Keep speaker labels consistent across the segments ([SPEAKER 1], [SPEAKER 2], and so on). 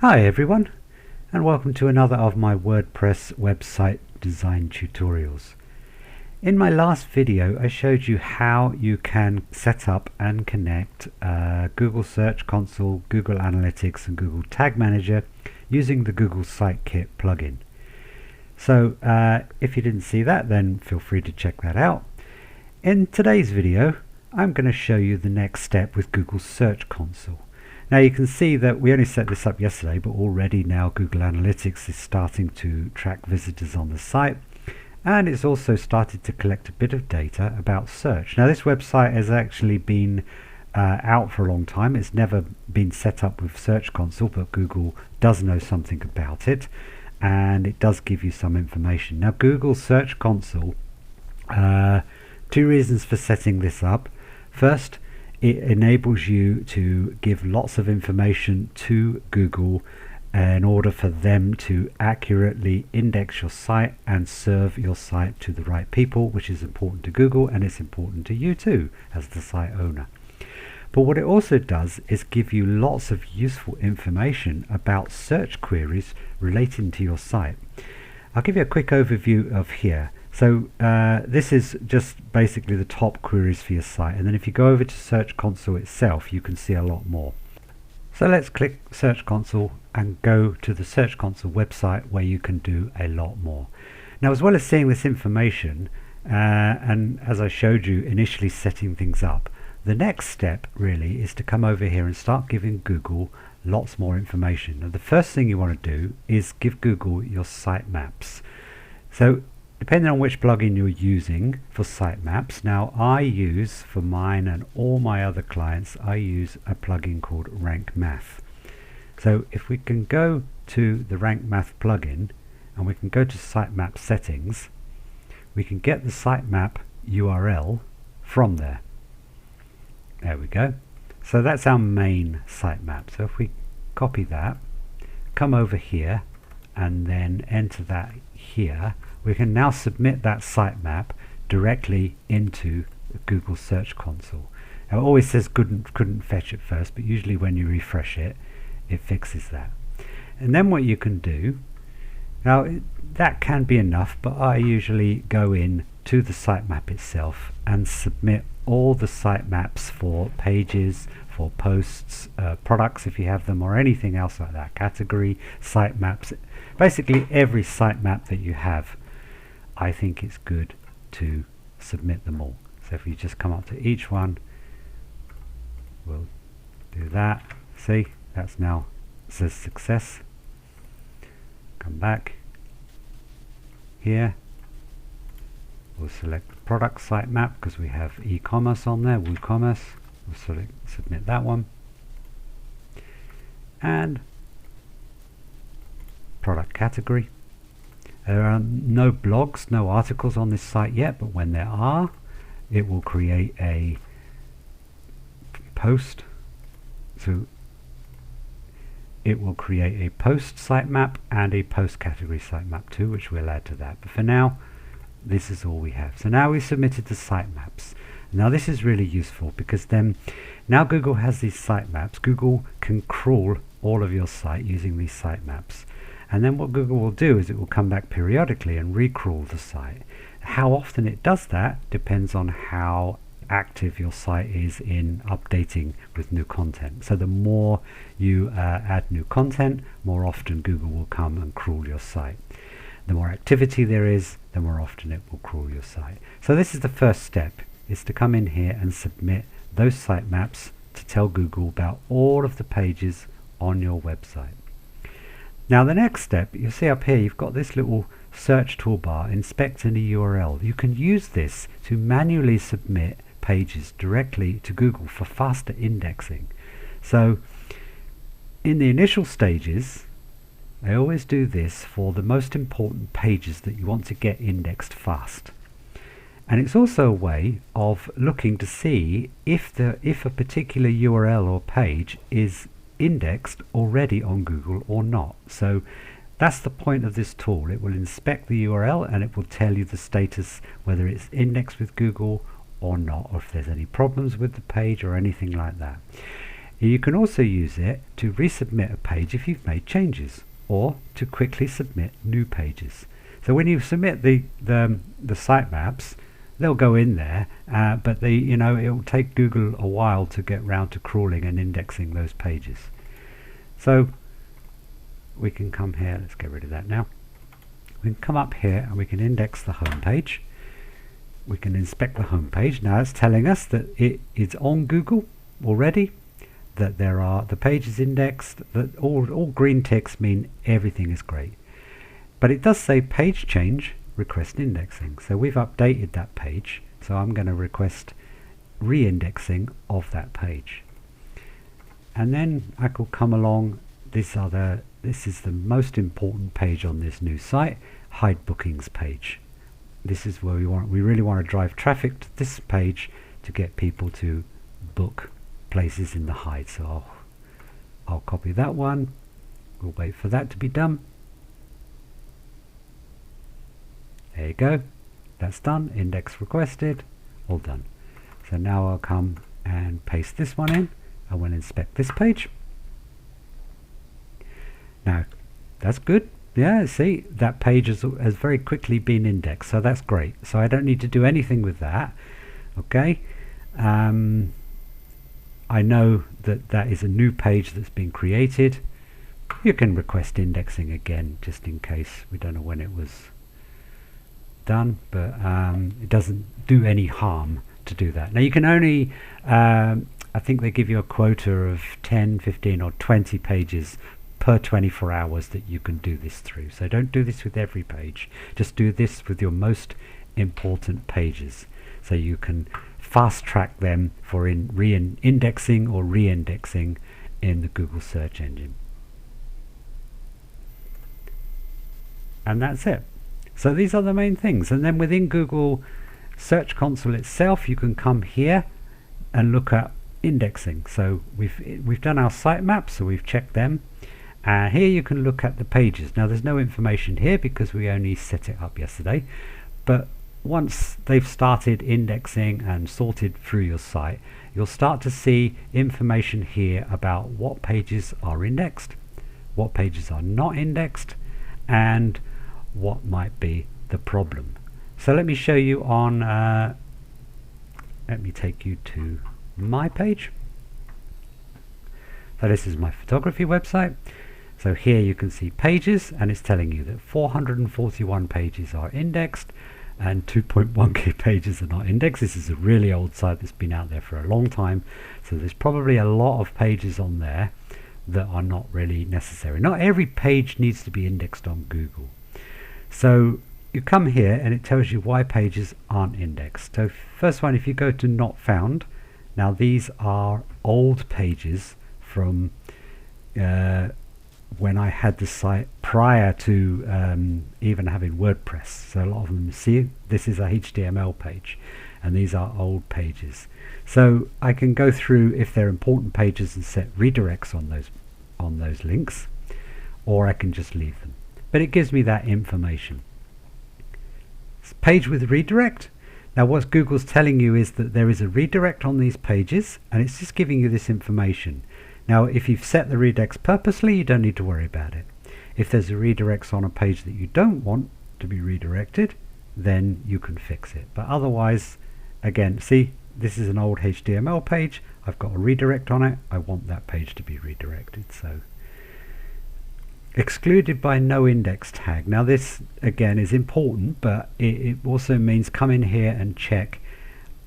[SPEAKER 1] Hi everyone, and welcome to another of my WordPress website design tutorials. In my last video I showed you how you can set up and connect Google Search Console, Google Analytics and Google Tag Manager using the Google Sitekit plugin. So if you didn't see that, then feel free to check that out. In today's video I'm going to show you the next step with Google Search Console. Now you can see that we only set this up yesterday, but already now Google Analytics is starting to track visitors on the site, and it's also started to collect a bit of data about search. Now this website has actually been out for a long time. It's never been set up with Search Console, but Google does know something about it, and it does give you some information. Now Google Search Console, two reasons for setting this up. First, it enables you to give lots of information to Google in order for them to accurately index your site and serve your site to the right people, which is important to Google, and it's important to you too as the site owner. But what it also does is give you lots of useful information about search queries relating to your site. I'll give you a quick overview of here. So this is just basically the top queries for your site, and then if you go over to Search Console itself you can see a lot more. So let's click Search Console and go to the Search Console website where you can do a lot more. Now, as well as seeing this information and as I showed you initially setting things up, the next step really is to come over here and start giving Google lots more information. Now the first thing you want to do is give Google your sitemaps. So depending on which plugin you're using for sitemaps, now I use, for mine and all my other clients, I use a plugin called Rank Math. So if we can go to the Rank Math plugin and we can go to sitemap settings, we can get the sitemap URL from there. There we go. So that's our main sitemap. So if we copy that, come over here and then enter that here, we can now submit that sitemap directly into the Google Search Console. Now it always says couldn't fetch at first, but usually when you refresh it, it fixes that. And then what you can do, now that can be enough, but I usually go in to the sitemap itself and submit all the sitemaps for pages, for posts, products if you have them, or anything else like that, category, sitemaps, basically every sitemap that you have. I think it's good to submit them all. So if you just come up to each one, we'll do that. See, that's now says success. Come back here. We'll select the product sitemap because we have e-commerce on there, WooCommerce. We'll submit that one. And product category. There are no blogs, no articles on this site yet, but when there are, it will create a post. So it will create a post sitemap and a post category sitemap too, which we'll add to that. But for now, this is all we have. So now we've submitted the sitemaps. Now this is really useful because then now Google has these sitemaps. Google can crawl all of your site using these sitemaps. And then what Google will do is it will come back periodically and recrawl the site. How often it does that depends on how active your site is in updating with new content. So the more you add new content, more often Google will come and crawl your site. The more activity there is, the more often it will crawl your site. So this is the first step, is to come in here and submit those sitemaps to tell Google about all of the pages on your website. Now the next step, you see up here you've got this little search toolbar, inspect any URL. You can use this to manually submit pages directly to Google for faster indexing. So in the initial stages, I always do this for the most important pages that you want to get indexed fast. And it's also a way of looking to see if a particular URL or page is indexed already on Google or not. So that's the point of this tool. It will inspect the URL and it will tell you the status, whether it's indexed with Google or not, or if there's any problems with the page or anything like that. You can also use it to resubmit a page if you've made changes, or to quickly submit new pages. So when you submit the sitemaps, they'll go in there, but it will take Google a while to get round to crawling and indexing those pages. So we can come here, let's get rid of that now. We can come up here and we can index the home page. We can inspect the home page. Now it's telling us that it is on Google already, that there are the pages indexed, that all green ticks mean everything is great. But it does say page change, request indexing. So we've updated that page. So I'm going to request re-indexing of that page. And then I could come along, this is the most important page on this new site, hide bookings page. This is where we really want to drive traffic to this page to get people to book places in the hide. So I'll copy that one. We'll wait for that to be done. There you go. That's done. Index requested. All done. So now I'll come and paste this one in. I will inspect this page. Now that's good. Yeah, see, that page has very quickly been indexed, so that's great. So I don't need to do anything with that. Okay. I know that is a new page that's been created. You can request indexing again just in case. We don't know when it was done, but it doesn't do any harm to do that. Now you can only I think they give you a quota of 10, 15 or 20 pages per 24 hours that you can do this through. So don't do this with every page. Just do this with your most important pages, so you can fast track them for indexing or re-indexing in the Google search engine. And that's it. So these are the main things. And then within Google Search Console itself, you can come here and look at indexing. So we've done our sitemap, so we've checked them. Here you can look at the pages. Now there's no information here because we only set it up yesterday, but once they've started indexing and sorted through your site, you'll start to see information here about what pages are indexed, what pages are not indexed, and what might be the problem. So let me show you on, let me take you to my page. So this is my photography website. So here you can see pages, and it's telling you that 441 pages are indexed and 2.1k pages are not indexed. This is a really old site that's been out there for a long time, so there's probably a lot of pages on there that are not really necessary. Not every page needs to be indexed on Google. So you come here and it tells you why pages aren't indexed. So first one, if you go to not found, now these are old pages from when I had the site prior to even having WordPress. So a lot of them, see, this is a HTML page and these are old pages. So I can go through if they're important pages and set redirects on those links, or I can just leave them. But it gives me that information. Page with redirect. Now what Google's telling you is that there is a redirect on these pages, and it's just giving you this information. Now if you've set the redirects purposely, you don't need to worry about it. If there's a redirects on a page that you don't want to be redirected, then you can fix it. But otherwise, again, see, this is an old HTML page. I've got a redirect on it. I want that page to be redirected. So excluded by no index tag. Now this again is important, but it also means come in here and check,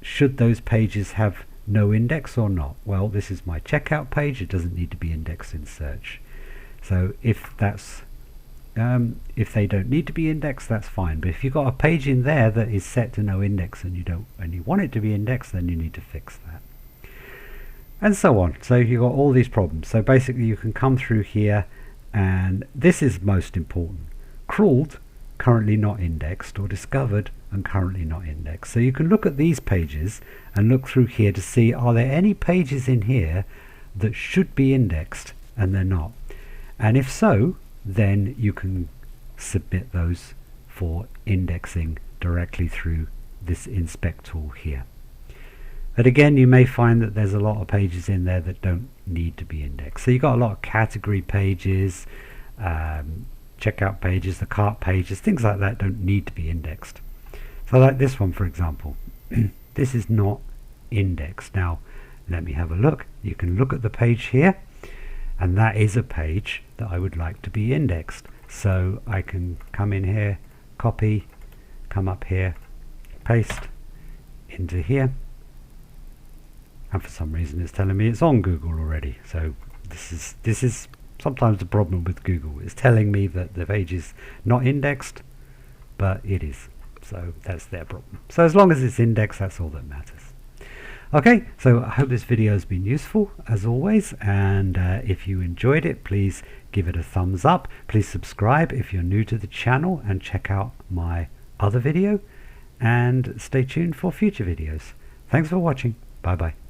[SPEAKER 1] should those pages have no index or not? Well, this is my checkout page. It doesn't need to be indexed in search. So if that's if they don't need to be indexed, that's fine. But if you've got a page in there that is set to no index and you want it to be indexed, then you need to fix that. And so on. So you've got all these problems. So basically you can come through here, and this is most important. Crawled, currently not indexed, or discovered and currently not indexed. So you can look at these pages and look through here to see, are there any pages in here that should be indexed and they're not? And if so, then you can submit those for indexing directly through this inspect tool here. But again, you may find that there's a lot of pages in there that don't need to be indexed. So you've got a lot of category pages, checkout pages, the cart pages, things like that don't need to be indexed. So like this one, for example, this is not indexed. Now, let me have a look. You can look at the page here, and that is a page that I would like to be indexed. So I can come in here, copy, come up here, paste into here, and for some reason it's telling me it's on Google already. So this is sometimes the problem with Google. It's telling me that the page is not indexed, but it is. So that's their problem. So as long as it's indexed, that's all that matters. Okay, so I hope this video has been useful as always, and if you enjoyed it, please give it a thumbs up. Please subscribe if you're new to the channel, and check out my other video, and stay tuned for future videos. Thanks for watching. Bye bye.